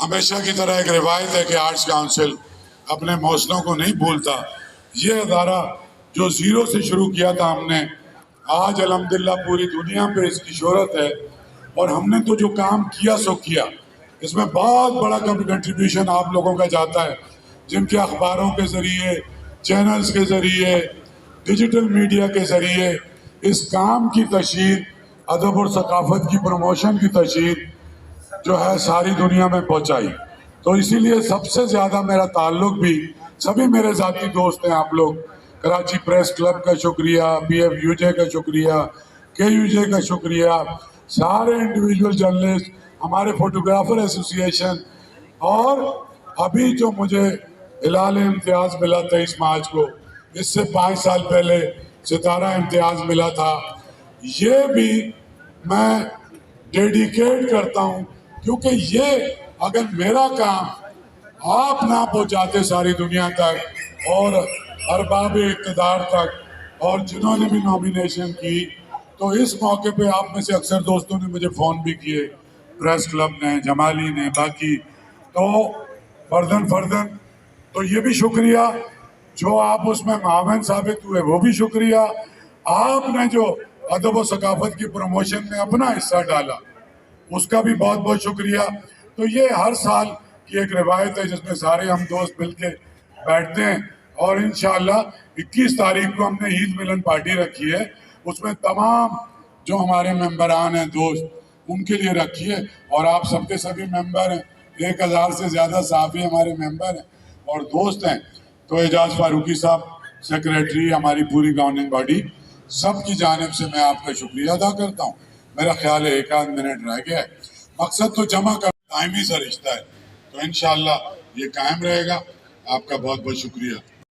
ہمیشہ کی طرح ایک روایت ہے کہ آرٹس کونسل اپنے موصلوں کو نہیں بھولتا. یہ ادارہ جو زیرو سے شروع کیا تھا ہم نے، آج الحمدللہ پوری دنیا پہ اس کی شہرت ہے. اور ہم نے تو جو کام کیا سو کیا، اس میں بہت بڑا کنٹریبیوشن آپ لوگوں کا جاتا ہے، جن کے اخباروں کے ذریعے، چینلز کے ذریعے، ڈیجیٹل میڈیا کے ذریعے اس کام کی تشہیر، ادب اور ثقافت کی پروموشن کی تشہیر جو ہے ساری دنیا میں پہنچائی. تو اسی لیے سب سے زیادہ میرا تعلق بھی، سبھی میرے ذاتی دوست ہیں آپ لوگ، کراچی پریس کلب کا شکریہ، پی ایف یو جے کا شکریہ، کے یو جے کا شکریہ، سارے انڈیویجول جرنلسٹ، ہمارے فوٹوگرافر ایسوسی ایشن، اور ابھی جو مجھے ہلال امتیاز ملا 23 مارچ کو، اس سے 5 سال پہلے ستارہ امتیاز ملا تھا. یہ بھی میں ڈیڈیکیٹ کرتا ہوں، کیونکہ یہ اگر میرا کام آپ نہ پہنچاتے ساری دنیا تک اور ارباب اقتدار تک، اور جنہوں نے بھی نامینیشن کی، تو اس موقع پہ آپ میں سے اکثر دوستوں نے مجھے فون بھی کیے، پریس کلب نے، جمالی نے، باقی، تو فردن تو یہ بھی شکریہ. جو آپ اس میں معاون ثابت ہوئے وہ بھی شکریہ. آپ نے جو ادب و ثقافت کی پروموشن میں اپنا حصہ ڈالا، اس کا بھی بہت بہت شکریہ. تو یہ ہر سال کی ایک روایت ہے جس میں سارے ہم دوست مل کے بیٹھتے ہیں، اور انشاءاللہ 21 تاریخ کو ہم نے عید ملن پارٹی رکھی ہے. اس میں تمام جو ہمارے ممبران ہیں، دوست، ان کے لیے رکھی ہے، اور آپ سب کے سبھی ممبر ہیں. 1000 سے زیادہ صحافی ہمارے ممبر ہیں اور دوست ہیں. تو اعجاز فاروقی صاحب، سیکریٹری، ہماری پوری گورننگ باڈی، سب کی جانب سے میں آپ کا شکریہ ادا کرتا ہوں. میرا خیال ہے 1 منٹ رہ گیا ہے. مقصد تو جمع کر ٹائم ہی سا رشتہ ہے، تو انشاءاللہ یہ قائم رہے گا. آپ کا بہت بہت شکریہ.